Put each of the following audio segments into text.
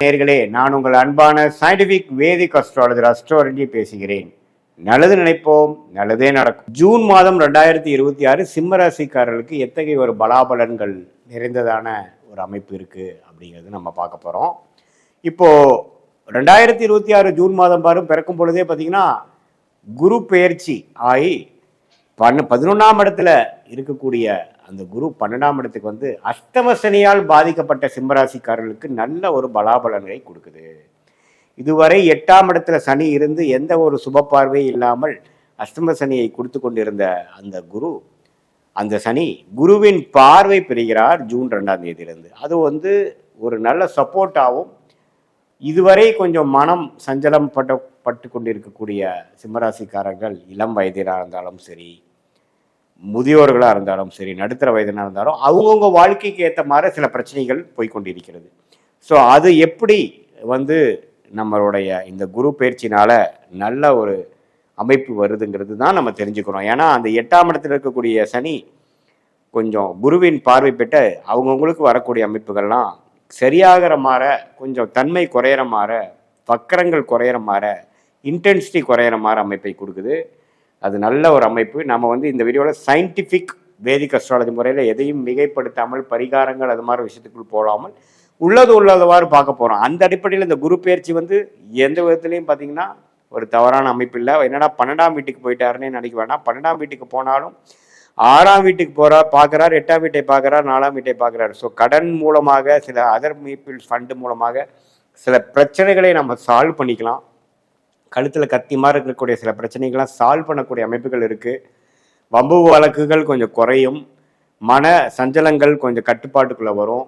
நேயர்களே, நான் உங்கள் அன்பான சயின்டிபிக் வேதிக் அஸ்ட்ராலஜர் அஸ்ட்ராலஜி பேசுகிறேன். நல்லது நினைப்போம், நல்லதே நடக்கும். ஜூன் மாதம் 2026 சிம்ம ராசிக்காரர்களுக்கு எத்தகைய ஒரு பலாபலன்கள் நிறைந்ததான ஒரு அமைப்பு இருக்கு அப்படிங்கிறது நம்ம பார்க்க போறோம். இப்போ 2026 ஜூன் மாதம் பிறக்கும் பொழுதே பார்த்தீங்கன்னா குரு பெயர்ச்சி ஆகி 11ஆம் இடத்துல இருக்கக்கூடிய அந்த குரு 12ஆம் இடத்துக்கு வந்து அஷ்டம சனியால் பாதிக்கப்பட்ட சிம்மராசிக்காரர்களுக்கு நல்ல ஒரு பலாபலன்களை கொடுக்குது. இதுவரை 8ஆம் இடத்துல சனி இருந்து எந்த ஒரு சுப பார்வை இல்லாமல் அஷ்டம சனியை கொடுத்து கொண்டிருந்த அந்த குரு, அந்த சனி குருவின் பார்வை பெறுகிறார் ஜூன் 2ஆம் தேதியிலிருந்து. அது வந்து ஒரு நல்ல சப்போர்ட்டாகவும், இதுவரை கொஞ்சம் மனம் சஞ்சலம் பட்டு கொண்டிருக்கக்கூடிய சிம்மராசிக்காரர்கள் இளம் வயதிலாக இருந்தாலும் சரி, முதியோர்களாக இருந்தாலும் சரி, நடுத்தர வயதினாக இருந்தாலும் அவங்கவுங்க வாழ்க்கைக்கு ஏற்ற மாதிரி சில பிரச்சனைகள் போய்கொண்டிருக்கிறது. ஸோ அது எப்படி வந்து நம்மளுடைய இந்த குரு பயிற்சினால நல்ல ஒரு அமைப்பு வருதுங்கிறது தான் நம்ம தெரிஞ்சுக்கிறோம். ஏன்னா அந்த 8ஆம் இடத்துல இருக்கக்கூடிய சனி கொஞ்சம் குருவின் பார்வை பெற்று அவங்கவுங்களுக்கு வரக்கூடிய அமைப்புகள்லாம் சரியாகிற மாற, கொஞ்சம் தன்மை குறையிற மாற, வக்கரங்கள் குறையிற மாற, இன்டென்சிட்டி குறையிற மாதிரி அமைப்பை கொடுக்குது. அது நல்ல ஒரு அமைப்பு. நம்ம வந்து இந்த வீடியோவில் சயின்டிஃபிக் வேதிக் அஸ்ட்ராலஜி முறையில் எதையும் மிகைப்படுத்தாமல், பரிகாரங்கள் அது மாதிரி விஷயத்துக்குள் போடாமல் உள்ளதவாறு பார்க்க போகிறோம். அந்த அடிப்படையில் இந்த குரு பயிற்சி வந்து எந்த விதத்துலையும் பார்த்தீங்கன்னா ஒரு தவறான அமைப்பு இல்லை. என்னடா 12ஆம் வீட்டுக்கு போயிட்டாருன்னே நினைக்க வேண்டாம். 12ஆம் வீட்டுக்கு போனாலும் 6ஆம் வீட்டுக்கு பார்க்குறார், 8ஆம் வீட்டை பார்க்குறார், 4ஆம் வீட்டை பார்க்குறாரு. ஸோ கடன் மூலமாக, சில அதர் பீப்புள்ஸ் ஃபண்டு மூலமாக சில பிரச்சனைகளை நம்ம சால்வ் பண்ணிக்கலாம். கழுத்தில் கத்தி மாதிரி இருக்கக்கூடிய சில பிரச்சனைகள்லாம் சால்வ் பண்ணக்கூடிய அமைப்புகள் இருக்குது. வம்பு வழக்குகள் கொஞ்சம் குறையும், மன சஞ்சலங்கள் கொஞ்சம் கட்டுப்பாட்டுக்குள்ளே வரும்.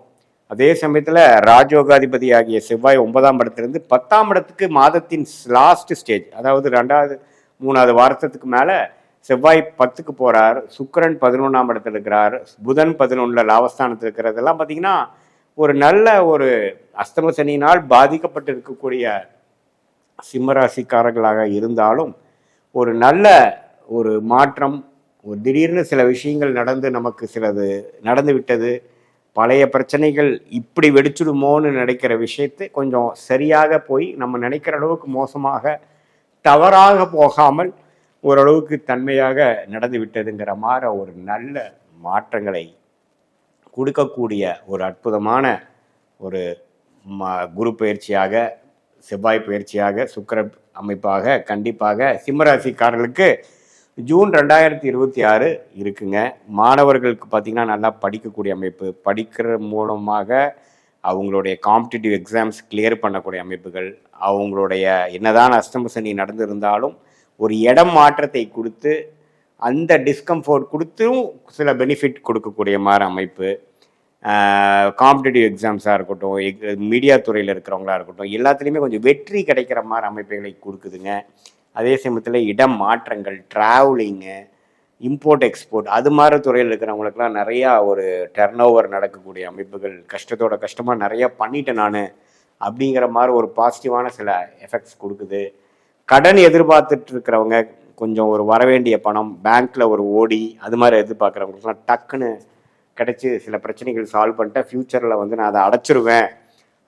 அதே சமயத்தில் ராஜயோகாதிபதி ஆகிய செவ்வாய் 9ஆம் இடத்துலேருந்து 10ஆம் இடத்துக்கு மாதத்தின் லாஸ்ட் ஸ்டேஜ், அதாவது 2வது 3வது வாரத்துக்கு மேலே செவ்வாய் 10க்கு போகிறார், சுக்கிரன் 11ஆம் இடத்துல இருக்கிறார், புதன் 11 லாபஸ்தானத்தில் இருக்கிறதெல்லாம் பார்த்தீங்கன்னா ஒரு நல்ல ஒரு அஸ்தம சனியினால் பாதிக்கப்பட்டு இருக்கக்கூடிய சிம்மராசிக்காரர்களாக இருந்தாலும் ஒரு நல்ல ஒரு மாற்றம், ஒரு திடீர்னு சில விஷயங்கள் நடந்து நமக்கு சிலது நடந்து விட்டது, பழைய பிரச்சனைகள் இப்படி வெடிச்சுடுமோன்னு நினைக்கிற விஷயத்தை கொஞ்சம் சரியாக போய் நம்ம நினைக்கிற அளவுக்கு மோசமாக தவறாக போகாமல் ஓரளவுக்கு தன்மையாக நடந்து விட்டதுங்கிற மாதிரி ஒரு நல்ல மாற்றங்களை கொடுக்கக்கூடிய ஒரு அற்புதமான ஒரு குரு பயிற்சியாக, செவ்வாய் பயிற்சியாக, சுக்கிர அமைப்பாக கண்டிப்பாக சிம்மராசிக்காரர்களுக்கு ஜூன் 2026 இருக்குங்க. மாணவர்களுக்கு பார்த்திங்கன்னா நல்லா படிக்கக்கூடிய அமைப்பு, படிக்கிற மூலமாக அவங்களுடைய காம்படிட்டிவ் எக்ஸாம்ஸ் கிளியர் பண்ணக்கூடிய அமைப்புகள், அவங்களுடைய என்னதான் அஷ்டம சனி நடந்திருந்தாலும் ஒரு இடம் மாற்றத்தை கொடுத்து அந்த டிஸ்கம்ஃபோர்ட் கொடுத்தும் சில பெனிஃபிட் கொடுக்கக்கூடிய மாதிரி அமைப்பு, காம்படிட்டிவ் எக்ஸாம்ஸாக இருக்கட்டும், மீடியா துறையில் இருக்கிறவங்களா இருக்கட்டும், எல்லாத்துலேயுமே கொஞ்சம் வெற்றி கிடைக்கிற மாதிரி அமைப்புகளை கொடுக்குதுங்க. அதே சமயத்தில் இடம் மாற்றங்கள், ட்ராவலிங்கு, இம்போர்ட் எக்ஸ்போர்ட் அது மாதிரி துறையில் இருக்கிறவங்களுக்குலாம் நிறையா ஒரு டர்ன் ஓவர் நடக்கக்கூடிய அமைப்புகள், கஷ்டமாக நிறையா பண்ணிட்டேன் நான் அப்படிங்கிற மாதிரி ஒரு பாசிட்டிவான சில எஃபெக்ட்ஸ் கொடுக்குது. கடன் எதிர்பார்த்துட்டு இருக்கிறவங்க கொஞ்சம் ஒரு வரவேண்டிய பணம் பேங்க்கில் ஒரு ஓடி அது மாதிரி எதிர்பார்க்குறவங்களுக்குலாம் டக்குன்னு கிடச்சி சில பிரச்சனைகள் சால்வ் பண்ணிட்டேன், ஃப்யூச்சரில் வந்து நான் அதை அடைச்சிருவேன்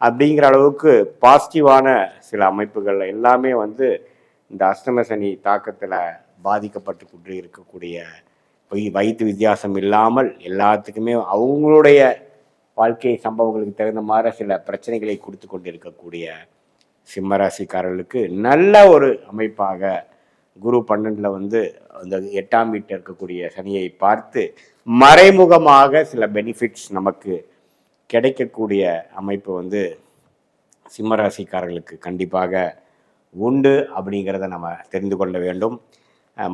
அப்படிங்கிற அளவுக்கு பாசிட்டிவான சில அமைப்புகள் எல்லாமே வந்து இந்த அஷ்டம சனி தாக்கத்தில் பாதிக்கப்பட்டு கொண்டு இருக்கக்கூடிய வயிற்று வித்தியாசம் இல்லாமல் எல்லாத்துக்குமே அவங்களுடைய வாழ்க்கை சம்பவங்களுக்கு தகுந்த மாதிரி சில பிரச்சனைகளை கொடுத்து கொண்டு இருக்கக்கூடிய சிம்மராசிக்காரர்களுக்கு நல்ல ஒரு அமைப்பாக குரு 12 வந்து அந்த 8ஆம் வீட்டில் இருக்கக்கூடிய சனியை பார்த்து மறைமுகமாக சில பெனிஃபிட்ஸ் நமக்கு கிடைக்கக்கூடிய அமைப்பு வந்து சிம்மராசிக்காரர்களுக்கு கண்டிப்பாக உண்டு அப்படிங்கிறத நம்ம தெரிந்து கொள்ள வேண்டும்.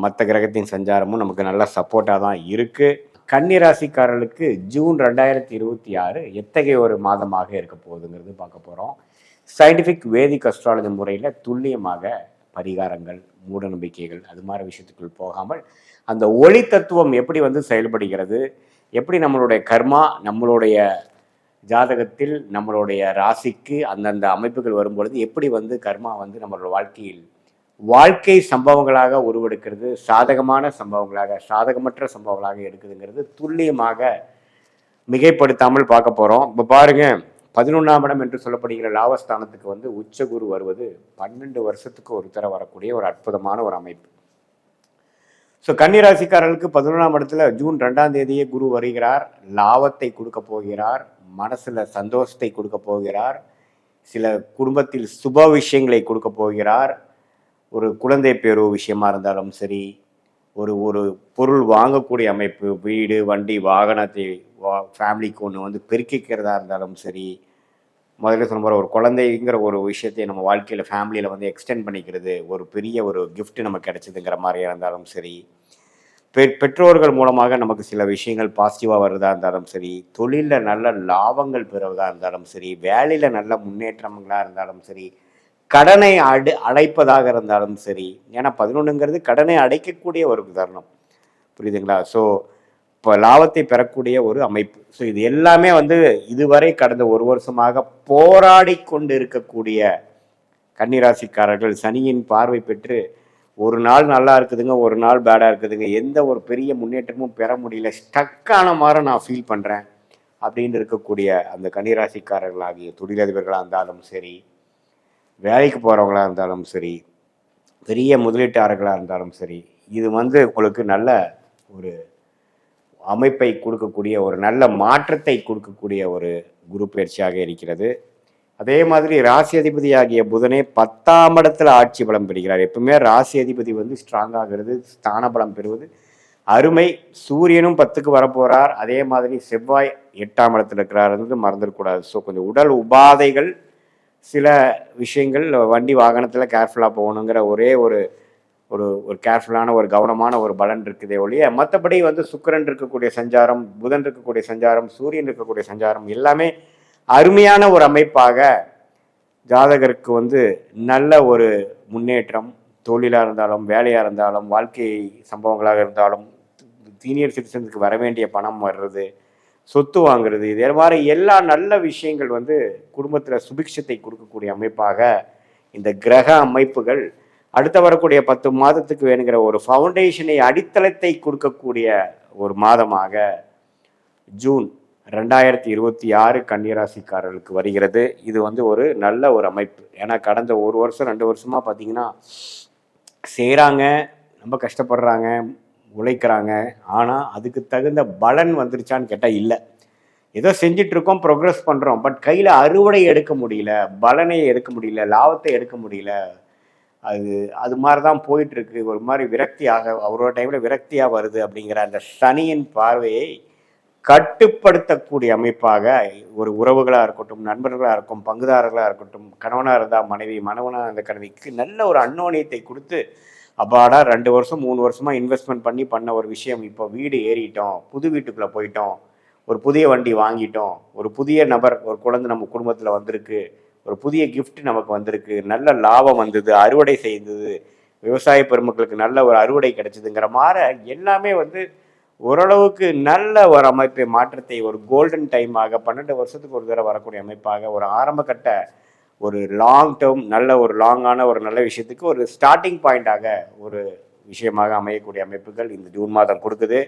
மற்ற கிரகத்தின் சஞ்சாரமும் நமக்கு நல்ல சப்போர்ட்டாக தான் இருக்குது. கன்னி ராசிக்காரர்களுக்கு ஜூன் 2026 எத்தகைய ஒரு மாதமாக இருக்க போகுதுங்கிறது பார்க்க போகிறோம். சயின்டிஃபிக் வேதிக் அஸ்ட்ராலஜி முறையில் துல்லியமாக பரிகாரங்கள், மூட நம்பிக்கைகள் அது மாதிரி விஷயத்துக்குள் போகாமல் அந்த ஒளி தத்துவம் எப்படி வந்து செயல்படுகிறது, எப்படி நம்மளுடைய கர்மா நம்மளுடைய ஜாதகத்தில் நம்மளுடைய ராசிக்கு அந்தந்த அமைப்புகள் வரும்பொழுது எப்படி வந்து கர்மா வந்து நம்மளோட வாழ்க்கையில் வாழ்க்கை சம்பவங்களாக உருவெடுக்கிறது, சாதகமான சம்பவங்களாக சாதகமற்ற சம்பவங்களாக எடுக்குதுங்கிறது துல்லியமாக மிகைப்படுத்தாமல் பார்க்க போகிறோம். இப்போ பாருங்க, 11ஆம் இடம் என்று சொல்லப்படுகிற லாபஸ்தானத்துக்கு வந்து உச்சகுரு வருவது 12 வருஷத்துக்கு ஒரு தடவை வரக்கூடிய ஒரு அற்புதமான ஒரு அமைப்பு. ஸோ கன்னிராசிக்காரர்களுக்கு 11ஆம் இடத்துல ஜூன் 2ஆம் தேதியே குரு வருகிறார். லாபத்தை கொடுக்க போகிறார், மனசுல சந்தோஷத்தை கொடுக்க போகிறார், சில குடும்பத்தில் சுப விஷயங்களை கொடுக்க போகிறார். ஒரு குழந்தை பேரு விஷயமா இருந்தாலும் சரி, ஒரு ஒரு பொருள் வாங்கக்கூடிய அமைப்பு, வீடு வண்டி வாகனத்தை ஃபேமிலிக்கு ஒன்று வந்து பெருக்கிக்கிறதா இருந்தாலும் சரி, முதல்ல சொன்ன மாதிரி ஒரு குழந்தைங்கிற ஒரு விஷயத்தை நம்ம வாழ்க்கையில் ஃபேமிலியில் வந்து எக்ஸ்டெண்ட் பண்ணிக்கிறது, ஒரு பெரிய ஒரு கிஃப்ட் நமக்கு கிடைச்சதுங்கிற மாதிரியாக இருந்தாலும் சரி, பெற்றோர்கள் மூலமாக நமக்கு சில விஷயங்கள் பாசிட்டிவாக வருதா இருந்தாலும் சரி, தொழிலில் நல்ல லாபங்கள் பெறுவதாக இருந்தாலும் சரி, வேலையில் நல்ல முன்னேற்றங்களாக இருந்தாலும் சரி, கடனை அடைப்பதாக இருந்தாலும் சரி. ஏன்னா 11ங்கிறது கடனை அடைக்கக்கூடிய ஒரு தருணம், புரியுதுங்களா? ஸோ இப்போ லாபத்தை பெறக்கூடிய ஒரு அமைப்பு. ஸோ இது எல்லாமே வந்து இதுவரை கடந்த ஒரு வருஷமாக போராடி கொண்டு இருக்கக்கூடிய கன்னிராசிக்காரர்கள் சனியின் பார்வை பெற்று ஒரு நாள் நல்லா இருக்குதுங்க, ஒரு நாள் பேடாக இருக்குதுங்க, எந்த ஒரு பெரிய முன்னேற்றமும் பெற முடியல, ஸ்டக்கான மாதிரி நான் ஃபீல் பண்ணுறேன் அப்படின்னு இருக்கக்கூடிய அந்த கன்னிராசிக்காரர்களாகிய தொழிலதிபர்களாக இருந்தாலும் சரி, வேலைக்கு போகிறவங்களாக இருந்தாலும் சரி, பெரிய முதலீட்டாளர்களாக இருந்தாலும் சரி, இது வந்து உங்களுக்கு நல்ல ஒரு அமைப்பை கொடுக்கக்கூடிய, ஒரு நல்ல மாற்றத்தை கொடுக்கக்கூடிய ஒரு குரு பயிற்சியாக இருக்கிறது. அதே மாதிரி ராசி அதிபதி ஆகிய புதனே 10ஆம் இடத்துல ஆட்சி பலம் பெறுகிறார். எப்பவுமே ராசி அதிபதி வந்து ஸ்ட்ராங் ஆகிறது, ஸ்தான பலம் பெறுவது அருமை. சூரியனும் 10க்கு வரப்போகிறார். அதே மாதிரி செவ்வாய் 8ஆம் இடத்துல இருக்கிறார், மறந்துடக்கூடாது. ஸோ கொஞ்சம் உடல் உபாதைகள், சில விஷயங்கள், வண்டி வாகனத்தில் கேர்ஃபுல்லாக போகணுங்கிற ஒரே ஒரு ஒரு ஒரு கேர்ஃபுல்லான ஒரு கவனமான ஒரு பலன் இருக்குதே ஒழிய, மற்றபடி வந்து சுக்கிரன் இருக்கக்கூடிய சஞ்சாரம், புதன் இருக்கக்கூடிய சஞ்சாரம், சூரியன் இருக்கக்கூடிய சஞ்சாரம் எல்லாமே அருமையான ஒரு அமைப்பாக ஜாதகருக்கு வந்து நல்ல ஒரு முன்னேற்றம், தொழிலாக இருந்தாலும் வேலையாக இருந்தாலும் வாழ்க்கை சம்பவங்களாக இருந்தாலும், சீனியர் சிட்டிசனுக்கு வர வேண்டிய பணம் வர்றது, சொத்து வாங்குறது, இதே மாதிரி எல்லா நல்ல விஷயங்கள் வந்து குடும்பத்தில் சுபிக்ஷத்தை கொடுக்கக்கூடிய அமைப்பாக இந்த கிரக அமைப்புகள் அடுத்த வரக்கூடிய 10 மாதத்துக்கு வேணுங்கிற ஒரு ஃபவுண்டேஷனை, அடித்தளத்தை கொடுக்கக்கூடிய ஒரு மாதமாக ஜூன் 2026 கன்னிராசிக்காரர்களுக்கு வருகிறது. இது வந்து ஒரு நல்ல ஒரு அமைப்பு. ஏன்னா கடந்த ஒரு வருஷம் 2 வருஷமாக பார்த்தீங்கன்னா செய்கிறாங்க, ரொம்ப கஷ்டப்படுறாங்க, உழைக்கிறாங்க, ஆனால் அதுக்கு தகுந்த பலன் வந்துருச்சான்னு கேட்டால் இல்லை. ஏதோ செஞ்சிட்ருக்கோம், ப்ரோக்ரஸ் பண்ணுறோம், பட் கையில் அறுவடை எடுக்க முடியல, பலனை எடுக்க முடியல, லாபத்தை எடுக்க முடியல. அது மாதிரி தான் போயிட்டுருக்கு. ஒரு மாதிரி விரக்தியாக, அவரோட டைமில் விரக்தியாக வருது அப்படிங்கிற அந்த சனியின் பார்வையை கட்டுப்படுத்தக்கூடிய அமைப்பாக ஒரு உறவுகளாக இருக்கட்டும், நண்பர்களாக இருக்கும், பங்குதாரர்களாக இருக்கட்டும், கணவனாக இருந்தால் மனைவி, மனவனாக இருந்த கணவிக்கு நல்ல ஒரு அன்னோனியத்தை கொடுத்து, அப்பாடா 2 வருஷம் 3 வருஷமாக இன்வெஸ்ட்மெண்ட் பண்ண ஒரு விஷயம், இப்போ வீடு ஏறிட்டோம், புது வீட்டுக்குள்ளே போயிட்டோம், ஒரு புதிய வண்டி வாங்கிட்டோம், ஒரு புதிய நபர், ஒரு குழந்தை நம்ம குடும்பத்தில் வந்திருக்கு, ஒரு புதிய கிஃப்ட் நமக்கு வந்திருக்கு, நல்ல லாபம் வந்தது, அறுவடை செய்தது, விவசாய பெருமக்களுக்கு நல்ல ஒரு அறுவடை கிடைச்சதுங்கிற மாதிரி எல்லாமே வந்து ஓரளவுக்கு நல்ல ஒரு அமைப்பை, மாற்றத்தை, ஒரு கோல்டன் டைமாக 12 வருஷத்துக்கு ஒரு தடவை வரக்கூடிய அமைப்பாக ஒரு ஆரம்ப கட்ட ஒரு லாங் டேர்ம் நல்ல ஒரு லாங்கான ஒரு நல்ல விஷயத்துக்கு ஒரு ஸ்டார்டிங் பாயிண்டாக ஒரு விஷயமாக அமையக்கூடிய அமைப்புகள் இந்த ஜூன் மாதம் கொடுக்குது.